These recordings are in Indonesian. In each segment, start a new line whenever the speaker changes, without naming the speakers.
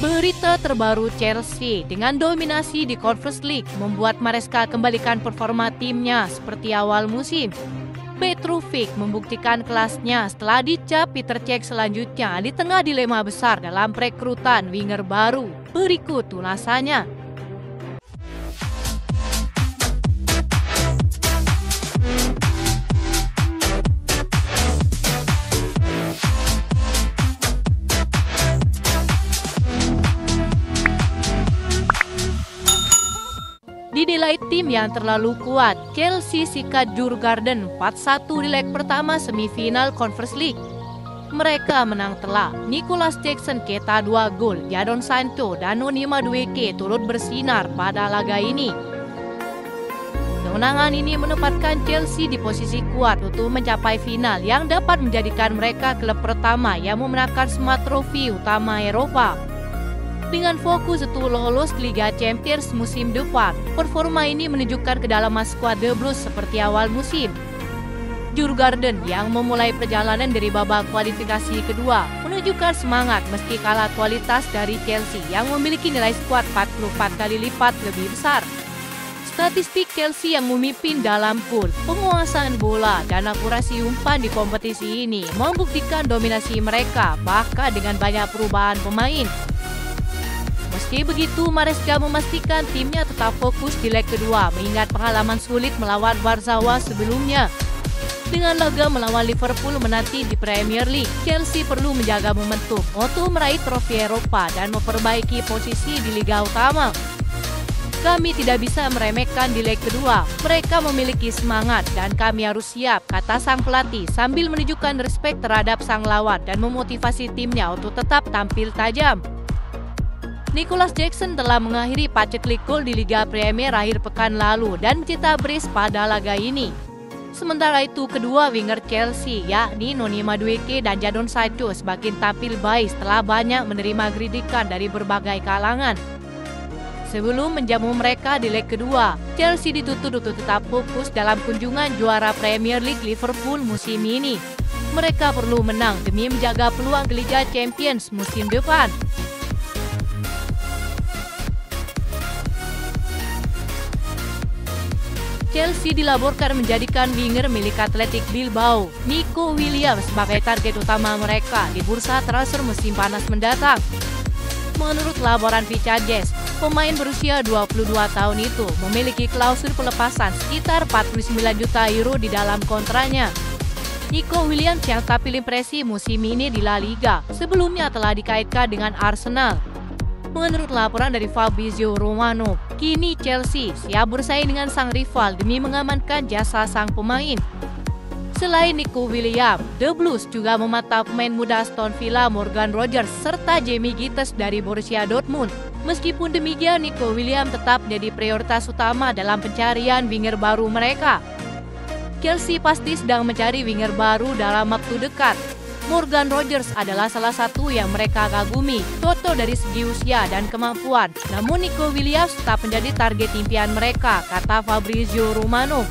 Berita terbaru Chelsea dengan dominasi di Conference League membuat Maresca kembalikan performa timnya seperti awal musim. Petrovic membuktikan kelasnya setelah dicap Peter Cech selanjutnya di tengah dilema besar dalam perekrutan winger baru. Berikut ulasannya. Dinilai tim yang terlalu kuat, Chelsea sikat Djurgården 4-1 di leg pertama semifinal Conference League. Mereka menang telak. Nicolas Jackson cetak 2 gol, Jadon Sancho dan Noni Madueke turut bersinar pada laga ini. Kemenangan ini menempatkan Chelsea di posisi kuat untuk mencapai final yang dapat menjadikan mereka klub pertama yang memenangkan semua trofi utama Eropa. Dengan fokus untuk lolos ke Liga Champions musim depan, performa ini menunjukkan kedalaman skuad The Blues seperti awal musim. Djurgården yang memulai perjalanan dari babak kualifikasi kedua menunjukkan semangat meski kalah kualitas dari Chelsea yang memiliki nilai skuad 44 kali lipat lebih besar. Statistik Chelsea yang memimpin dalam gol, penguasaan bola, dan akurasi umpan di kompetisi ini membuktikan dominasi mereka bahkan dengan banyak perubahan pemain. Meski begitu, Maresca memastikan timnya tetap fokus di leg kedua mengingat pengalaman sulit melawan Warsawa sebelumnya. Dengan laga melawan Liverpool menanti di Premier League, Chelsea perlu menjaga momentum untuk meraih trofi Eropa dan memperbaiki posisi di Liga Utama. Kami tidak bisa meremehkan di leg kedua, mereka memiliki semangat dan kami harus siap, kata sang pelatih sambil menunjukkan respek terhadap sang lawan dan memotivasi timnya untuk tetap tampil tajam. Nicolas Jackson telah mengakhiri paceklik gol di Liga Premier akhir pekan lalu dan mencetak brace pada laga ini. Sementara itu, kedua winger Chelsea yakni Noni Madueke dan Jadon Sancho semakin tampil baik setelah banyak menerima kritikan dari berbagai kalangan. Sebelum menjamu mereka di leg kedua, Chelsea dituntut untuk tetap fokus dalam kunjungan juara Premier League Liverpool musim ini. Mereka perlu menang demi menjaga peluang ke Liga Champions musim depan. Chelsea dilaporkan menjadikan winger milik Athletic Bilbao, Nico Williams, sebagai target utama mereka di bursa transfer musim panas mendatang. Menurut laporan Vicajes, pemain berusia 22 tahun itu memiliki klausul pelepasan sekitar 49 juta euro di dalam kontraknya. Nico Williams yang tampil impresi musim ini di La Liga sebelumnya telah dikaitkan dengan Arsenal. Menurut laporan dari Fabrizio Romano, kini Chelsea siap bersaing dengan sang rival demi mengamankan jasa sang pemain. Selain Nico Williams, The Blues juga memantau pemain muda Aston Villa Morgan Rogers serta Jamie Gittus dari Borussia Dortmund. Meskipun demikian, Nico Williams tetap menjadi prioritas utama dalam pencarian winger baru mereka. Chelsea pasti sedang mencari winger baru dalam waktu dekat. Morgan Rogers adalah salah satu yang mereka kagumi, toto dari segi usia dan kemampuan. Namun Nico Williams tetap menjadi target impian mereka, kata Fabrizio Romano.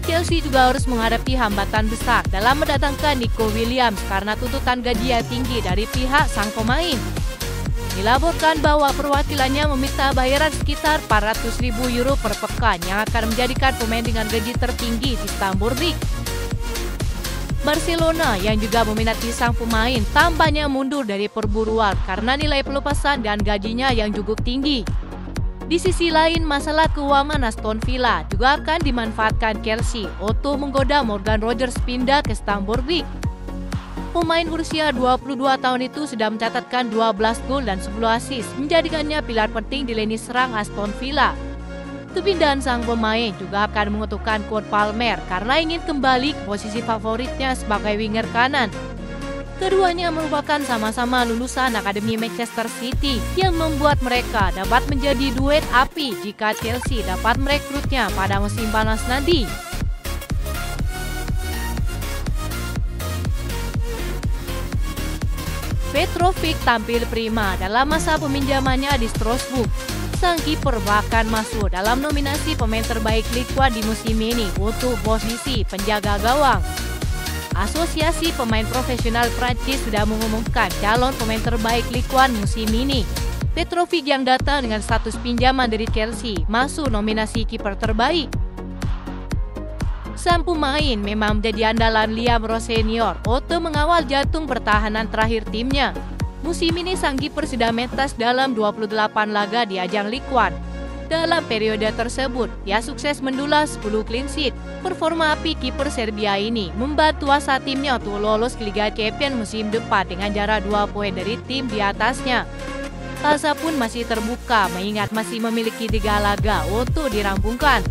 Chelsea juga harus menghadapi hambatan besar dalam mendatangkan Nico Williams karena tuntutan gaji yang tinggi dari pihak sang pemain. Dilaporkan bahwa perwakilannya meminta bayaran sekitar 400.000 euro per pekan yang akan menjadikan pemain dengan gaji tertinggi di Stamford Bridge. Barcelona yang juga meminati sang pemain tampaknya mundur dari perburuan karena nilai pelepasan dan gajinya yang cukup tinggi. Di sisi lain, masalah keuangan Aston Villa juga akan dimanfaatkan Chelsea untuk menggoda Morgan Rogers pindah ke Stamford Bridge. Pemain berusia 22 tahun itu sudah mencatatkan 12 gol dan 10 assist, menjadikannya pilar penting di lini serang Aston Villa. Kepindahan sang pemain juga akan menguntungkan Cole Palmer karena ingin kembali ke posisi favoritnya sebagai winger kanan. Keduanya merupakan sama-sama lulusan Akademi Manchester City yang membuat mereka dapat menjadi duet api jika Chelsea dapat merekrutnya pada musim panas nanti. Petrovic tampil prima dalam masa peminjamannya di Strasbourg. Sang kiper bahkan masuk dalam nominasi pemain terbaik Ligue 1 di musim ini untuk posisi penjaga gawang. Asosiasi Pemain Profesional Prancis sudah mengumumkan calon pemain terbaik Ligue 1 musim ini. Petrovic yang datang dengan status pinjaman dari Chelsea masuk nominasi kiper terbaik. Sang pemain memang menjadi andalan Liam Rose Senior untuk mengawal jantung pertahanan terakhir timnya. Musim ini sang kiper sudah mentas dalam 28 laga di ajang Ligue 1. Dalam periode tersebut, ia sukses mendulang 10 clean sheet. Performa api kiper Serbia ini membantu asa timnya untuk lolos ke Liga Champions musim depan dengan jarak 2 poin dari tim di atasnya. Asa pun masih terbuka mengingat masih memiliki 3 laga untuk dirampungkan.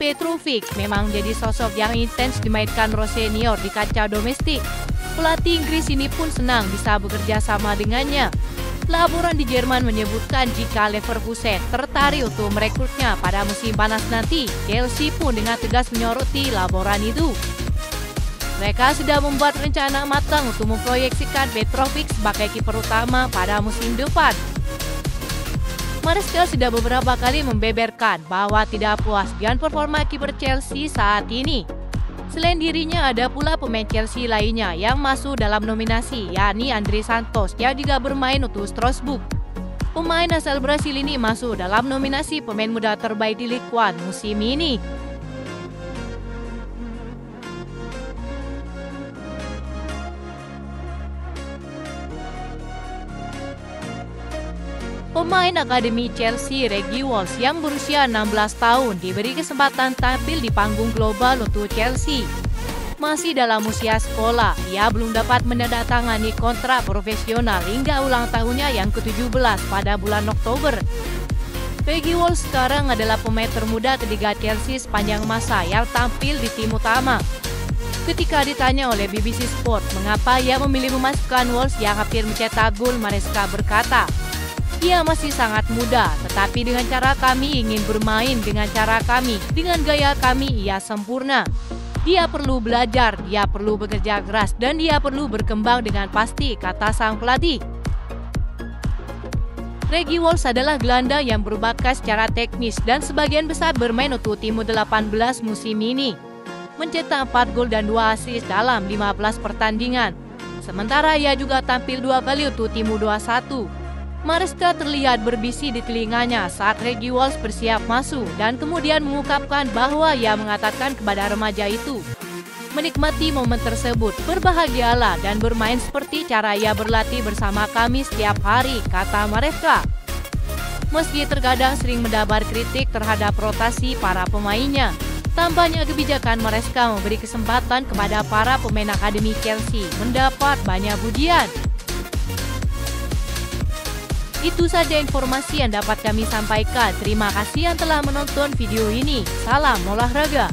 Petrovic memang menjadi sosok yang intens dimainkan Rose Senior di kancah domestik. Pelatih Inggris ini pun senang bisa bekerja sama dengannya. Laporan di Jerman menyebutkan jika Leverkusen tertarik untuk merekrutnya pada musim panas nanti, Chelsea pun dengan tegas menyoroti laporan itu. Mereka sudah membuat rencana matang untuk memproyeksikan Petrovic sebagai kiper utama pada musim depan. Maresca sudah beberapa kali membeberkan bahwa tidak puas dengan performa kiper Chelsea saat ini. Selain dirinya, ada pula pemain Chelsea lainnya yang masuk dalam nominasi, yakni Andre Santos yang juga bermain untuk Strasbourg. Pemain asal Brasil ini masuk dalam nominasi pemain muda terbaik di Ligue 1 musim ini. Pemain akademi Chelsea Reguilon Walsh yang berusia 16 tahun diberi kesempatan tampil di panggung global untuk Chelsea. Masih dalam usia sekolah, ia belum dapat menandatangani kontrak profesional hingga ulang tahunnya yang ke-17 pada bulan Oktober. Reguilon Walsh sekarang adalah pemain termuda ketiga Chelsea sepanjang masa yang tampil di tim utama. Ketika ditanya oleh BBC Sport mengapa ia memilih memasukkan Walsh yang hampir mencetak gol, Maresca berkata, "Ia masih sangat muda, tetapi dengan cara kami ingin bermain dengan cara kami, dengan gaya kami ia sempurna. Dia perlu belajar, dia perlu bekerja keras, dan dia perlu berkembang dengan pasti," kata sang pelatih. Reguilon Walsh adalah gelandang yang berbakat secara teknis dan sebagian besar bermain untuk tim U18 musim ini. Mencetak 4 gol dan 2 assist dalam 15 pertandingan. Sementara ia juga tampil 2 kali untuk tim U21. Maresca terlihat berbisik di telinganya saat Reguilon Walsh bersiap masuk dan kemudian mengungkapkan bahwa ia mengatakan kepada remaja itu, "Menikmati momen tersebut, berbahagialah dan bermain seperti cara ia berlatih bersama kami setiap hari," kata Maresca. Meski terkadang sering mendapat kritik terhadap rotasi para pemainnya, tampaknya kebijakan Maresca memberi kesempatan kepada para pemain akademi Chelsea mendapat banyak pujian. Itu saja informasi yang dapat kami sampaikan. Terima kasih yang telah menonton video ini. Salam olahraga.